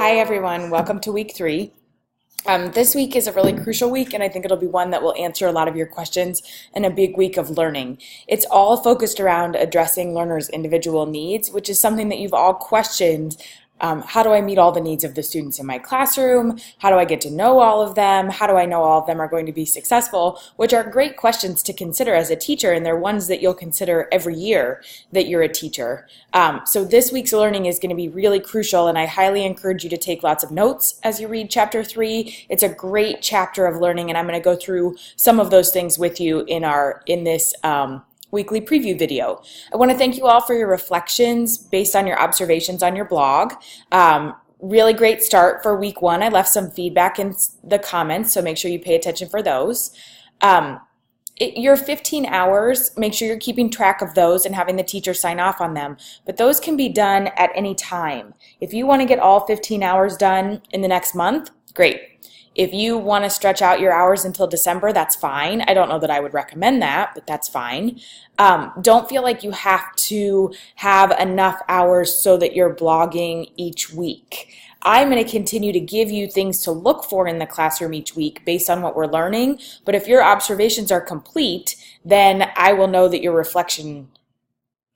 Hi everyone, welcome to week 3. This week is a really crucial week, and I think it'll be one that will answer a lot of your questions and a big week of learning. It's all focused around addressing learners' individual needs, which is something that you've all questioned. How do I meet all the needs of the students in my classroom? How do I get to know all of them? How do I know all of them are going to be successful? Which are great questions to consider as a teacher, and they're ones that you'll consider every year that you're a teacher. So this week's learning is going to be really crucial, and I highly encourage you to take lots of notes as you read chapter 3. It's a great chapter of learning, and I'm going to go through some of those things with you in this weekly preview video. I want to thank you all for your reflections based on your observations on your blog. Really great start for week 1. I left some feedback in the comments, so make sure you pay attention for those. Your 15 hours, make sure you're keeping track of those and having the teacher sign off on them. But those can be done at any time. If you want to get all 15 hours done in the next month, great. If you want to stretch out your hours until December, that's fine. I don't know that I would recommend that, but that's fine. Don't feel like you have to have enough hours so that you're blogging each week. I'm going to continue to give you things to look for in the classroom each week based on what we're learning, but if your observations are complete, then I will know that your reflection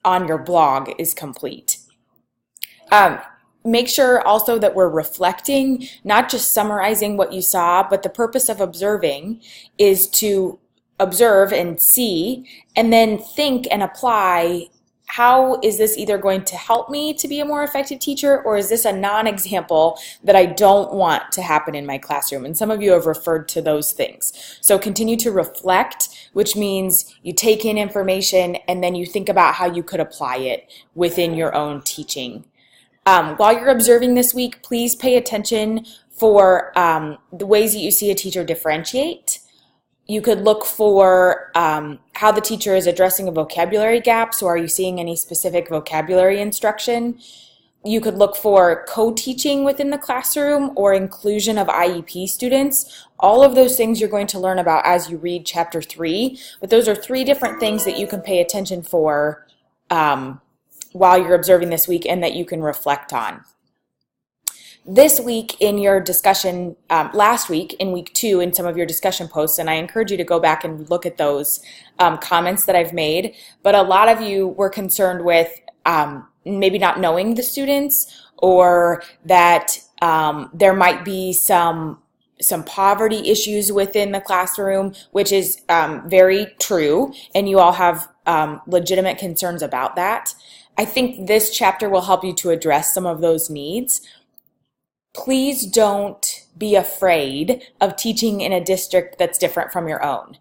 on your blog is complete. Make sure also that we're reflecting, not just summarizing what you saw, but the purpose of observing is to observe and see, and then think and apply, how is this either going to help me to be a more effective teacher, or is this a non-example that I don't want to happen in my classroom? And some of you have referred to those things. So continue to reflect, which means you take in information and then you think about how you could apply it within your own teaching. While you're observing this week, please pay attention for the ways that you see a teacher differentiate. You could look for how the teacher is addressing a vocabulary gap. So are you seeing any specific vocabulary instruction? You could look for co-teaching within the classroom or inclusion of IEP students. All of those things you're going to learn about as you read chapter 3. But those are 3 different things that you can pay attention for while you're observing this week and that you can reflect on. This week in your discussion, last week in week 2 in some of your discussion posts, and I encourage you to go back and look at those comments that I've made, but a lot of you were concerned with maybe not knowing the students, or that there might be some poverty issues within the classroom, which is very true, and you all have legitimate concerns about that. I think this chapter will help you to address some of those needs. Please don't be afraid of teaching in a district that's different from your own.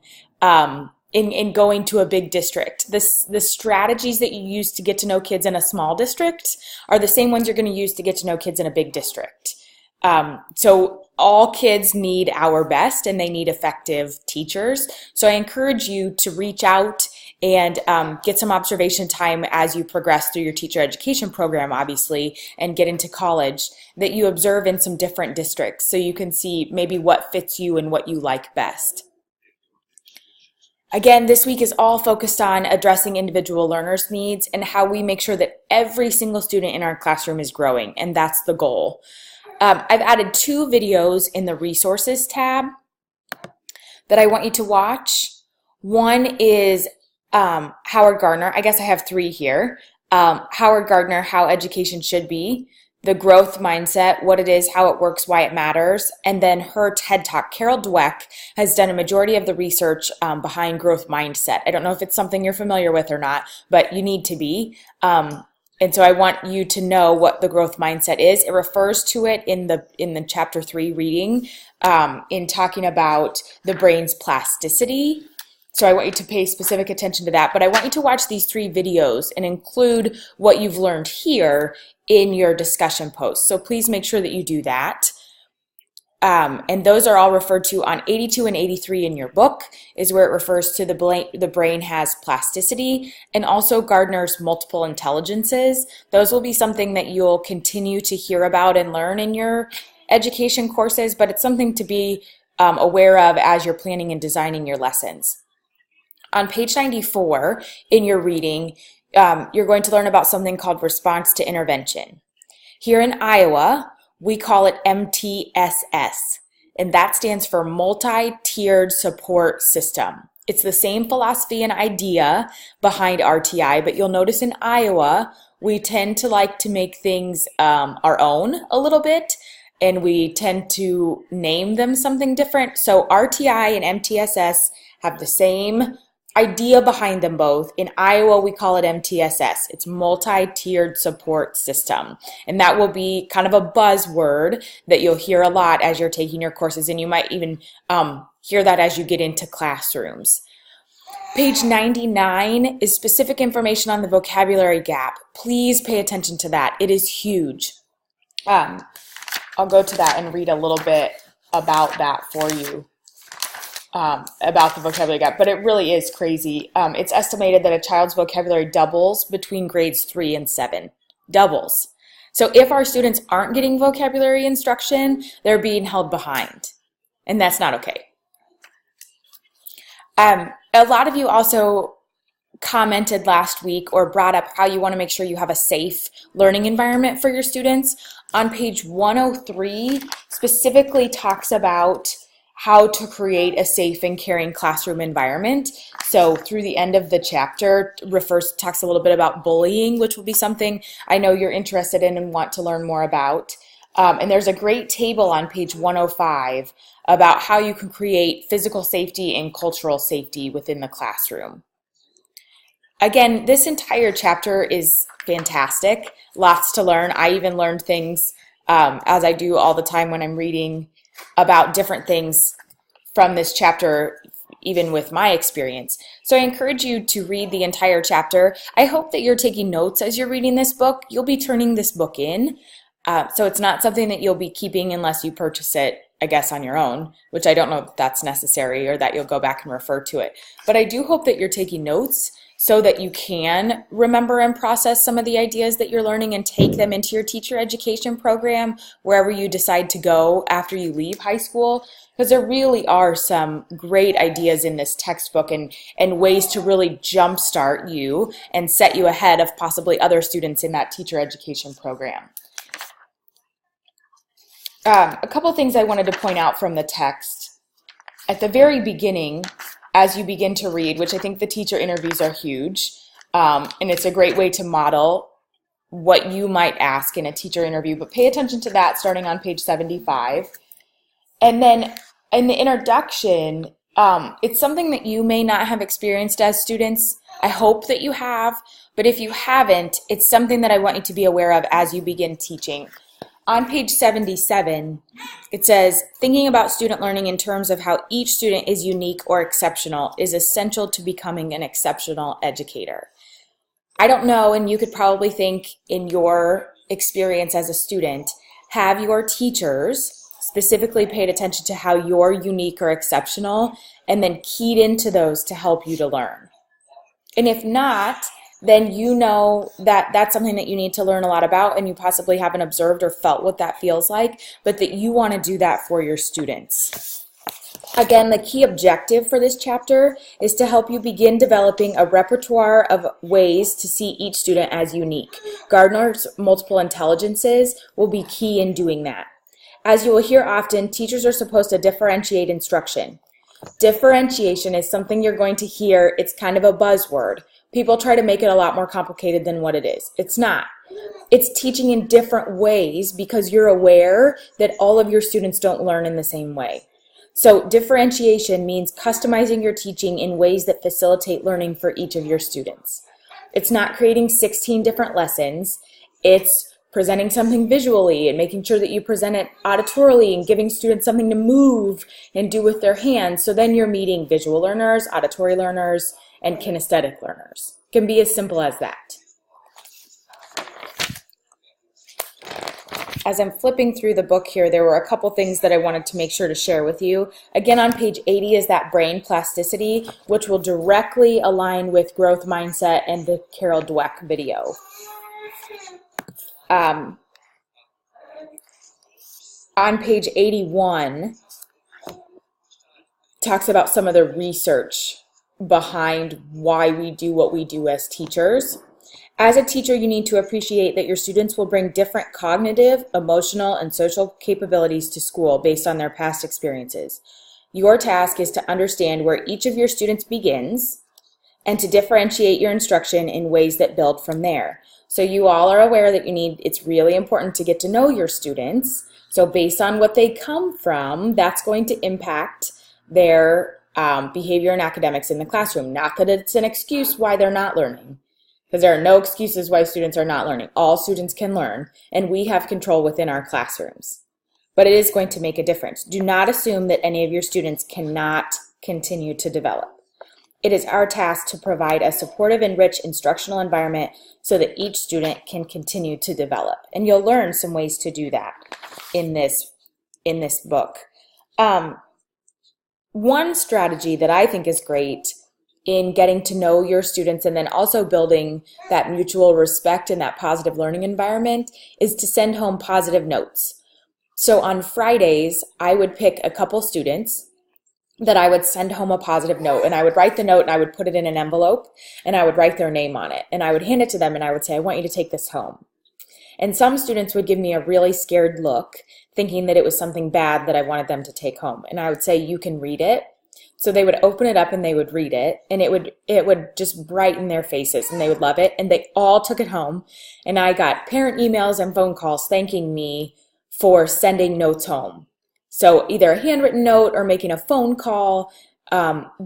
In going to a big district, the strategies that you use to get to know kids in a small district are the same ones you're going to use to get to know kids in a big district. So all kids need our best, and they need effective teachers. So I encourage you to reach out and get some observation time as you progress through your teacher education program, obviously, and get into college, that you observe in some different districts so you can see maybe what fits you and what you like best. Again, this week is all focused on addressing individual learners' needs and how we make sure that every single student in our classroom is growing, and that's the goal. I've added 2 videos in the resources tab that I want you to watch. One is Howard Gardner. I guess I have 3 here. Howard Gardner, How Education Should Be, The Growth Mindset, What It Is, How It Works, Why It Matters, and then her TED Talk. Carol Dweck has done a majority of the research behind growth mindset. I don't know if it's something you're familiar with or not, but you need to be. And so I want you to know what the growth mindset is. It refers to it in the chapter 3 reading in talking about the brain's plasticity. So I want you to pay specific attention to that. But I want you to watch these 3 videos and include what you've learned here in your discussion posts. So please make sure that you do that. And those are all referred to on 82 and 83 in your book, is where it refers to the brain has plasticity, and also Gardner's multiple intelligences. Those will be something that you'll continue to hear about and learn in your education courses, but it's something to be aware of as you're planning and designing your lessons. On page 94 in your reading, you're going to learn about something called response to intervention. Here in Iowa, we call it MTSS, and that stands for Multi-Tiered Support System. It's the same philosophy and idea behind RTI, but you'll notice in Iowa, we tend to like to make things our own a little bit, and we tend to name them something different. So RTI and MTSS have the same idea behind them both. In Iowa, we call it MTSS. It's Multi-Tiered Support System. And that will be kind of a buzzword that you'll hear a lot as you're taking your courses, and you might even hear that as you get into classrooms. Page 99 is specific information on the vocabulary gap. Please pay attention to that. It is huge. I'll go to that and read a little bit about that for you. About the vocabulary gap, but it really is crazy. It's estimated that a child's vocabulary doubles between grades 3 and 7. Doubles. So if our students aren't getting vocabulary instruction, they're being held behind, and that's not okay. A lot of you also commented last week or brought up how you want to make sure you have a safe learning environment for your students. On page 103 specifically talks about how to create a safe and caring classroom environment. So through the end of the chapter talks a little bit about bullying, which will be something I know you're interested in and want to learn more about. And there's a great table on page 105 about how you can create physical safety and cultural safety within the classroom. Again, this entire chapter is fantastic. Lots to learn. I even learned things as I do all the time when I'm reading about different things from this chapter, even with my experience. So I encourage you to read the entire chapter. I hope that you're taking notes as you're reading this book. You'll be turning this book in. So it's not something that you'll be keeping unless you purchase it, I guess, on your own, which I don't know if that's necessary or that you'll go back and refer to it. But I do hope that you're taking notes so that you can remember and process some of the ideas that you're learning and take them into your teacher education program wherever you decide to go after you leave high school, because there really are some great ideas in this textbook and ways to really jumpstart you and set you ahead of possibly other students in that teacher education program. A couple things I wanted to point out from the text. At the very beginning, as you begin to read, which I think the teacher interviews are huge, and it's a great way to model what you might ask in a teacher interview, but pay attention to that starting on page 75. And then in the introduction, it's something that you may not have experienced as students. I hope that you have, but if you haven't, it's something that I want you to be aware of as you begin teaching. On page 77, it says, thinking about student learning in terms of how each student is unique or exceptional is essential to becoming an exceptional educator. I don't know, and you could probably think in your experience as a student, have your teachers specifically paid attention to how you're unique or exceptional and then keyed into those to help you to learn? And if not, then you know that that's something that you need to learn a lot about, and you possibly haven't observed or felt what that feels like, but that you want to do that for your students. Again, the key objective for this chapter is to help you begin developing a repertoire of ways to see each student as unique. Gardner's multiple intelligences will be key in doing that. As you will hear often, teachers are supposed to differentiate instruction. Differentiation is something you're going to hear. It's kind of a buzzword. People try to make it a lot more complicated than what it is. It's not. It's teaching in different ways because you're aware that all of your students don't learn in the same way. So differentiation means customizing your teaching in ways that facilitate learning for each of your students. It's not creating 16 different lessons. It's presenting something visually and making sure that you present it auditorily and giving students something to move and do with their hands. So then you're meeting visual learners, auditory learners, and kinesthetic learners. It can be as simple as that. As I'm flipping through the book here, there were a couple things that I wanted to make sure to share with you. Again, on page 80 is that brain plasticity, which will directly align with growth mindset and the Carol Dweck video. On page 81, talks about some of the research behind why we do what we do as teachers. As a teacher, you need to appreciate that your students will bring different cognitive, emotional, and social capabilities to school based on their past experiences. Your task is to understand where each of your students begins and to differentiate your instruction in ways that build from there. So you all are aware that it's really important to get to know your students. So based on what they come from, that's going to impact their behavior and academics in the classroom. Not that it's an excuse why they're not learning, because there are no excuses why students are not learning. All students can learn, and we have control within our classrooms. But it is going to make a difference. Do not assume that any of your students cannot continue to develop. It is our task to provide a supportive and rich instructional environment so that each student can continue to develop. And you'll learn some ways to do that in this book. One strategy that I think is great in getting to know your students and then also building that mutual respect and that positive learning environment is to send home positive notes. So on Fridays, I would pick a couple students that I would send home a positive note, and I would write the note and I would put it in an envelope and I would write their name on it and I would hand it to them and I would say, I want you to take this home. And some students would give me a really scared look, thinking that it was something bad that I wanted them to take home. And I would say, you can read it. So they would open it up and they would read it, and it would just brighten their faces and they would love it. And they all took it home, and I got parent emails and phone calls thanking me for sending notes home. So either a handwritten note or making a phone call,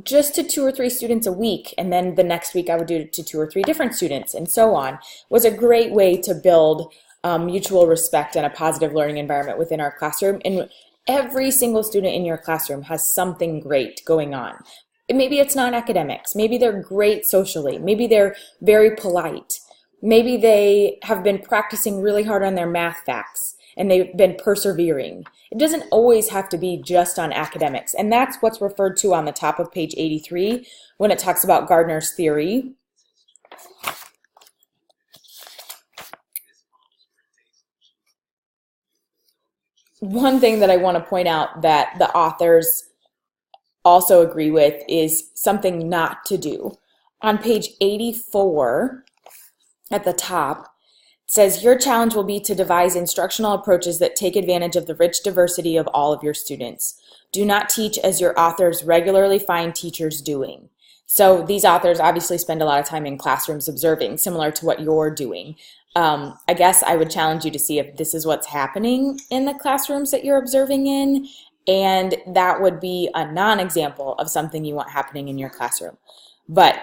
just to 2 or 3 students a week, and then the next week I would do it to 2 or 3 different students, and so on, was a great way to build mutual respect and a positive learning environment within our classroom. And every single student in your classroom has something great going on. Maybe it's not academics. Maybe they're great socially. Maybe they're very polite. Maybe they have been practicing really hard on their math facts and they've been persevering. It doesn't always have to be just on academics. And that's what's referred to on the top of page 83 when it talks about Gardner's theory. One thing that I want to point out that the authors also agree with is something not to do. On page 84 at the top, it says, your challenge will be to devise instructional approaches that take advantage of the rich diversity of all of your students. Do not teach as your authors regularly find teachers doing. So these authors obviously spend a lot of time in classrooms observing, similar to what you're doing. I guess I would challenge you to see if this is what's happening in the classrooms that you're observing in, and that would be a non-example of something you want happening in your classroom. But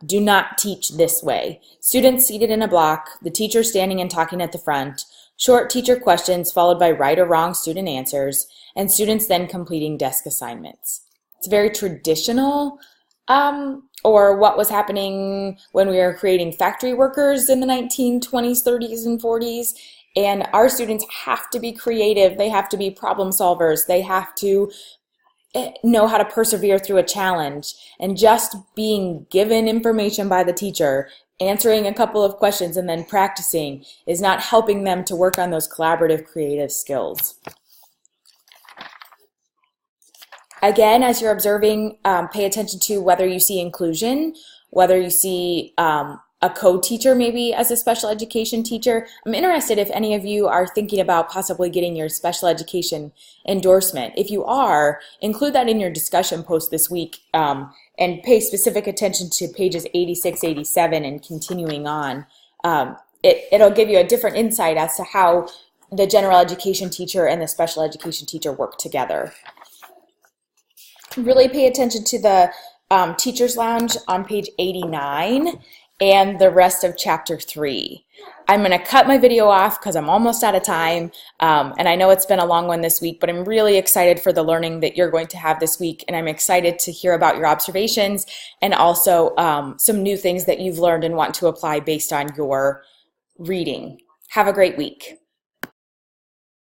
do not teach this way. Students seated in a block, the teacher standing and talking at the front, short teacher questions followed by right or wrong student answers, and students then completing desk assignments. It's very traditional, or what was happening when we were creating factory workers in the 1920s, 30s, and 40s. And our students have to be creative. They have to be problem solvers. They have to know how to persevere through a challenge. And just being given information by the teacher, answering a couple of questions, and then practicing is not helping them to work on those collaborative, creative skills. Again, as you're observing, pay attention to whether you see inclusion, whether you see a co-teacher maybe as a special education teacher. I'm interested if any of you are thinking about possibly getting your special education endorsement. If you are, include that in your discussion post this week, and pay specific attention to pages 86, 87, and continuing on. It'll give you a different insight as to how the general education teacher and the special education teacher work together. Really pay attention to the Teacher's Lounge on page 89 and the rest of chapter 3. I'm going to cut my video off because I'm almost out of time, and I know it's been a long one this week, but I'm really excited for the learning that you're going to have this week, and I'm excited to hear about your observations and also some new things that you've learned and want to apply based on your reading. Have a great week.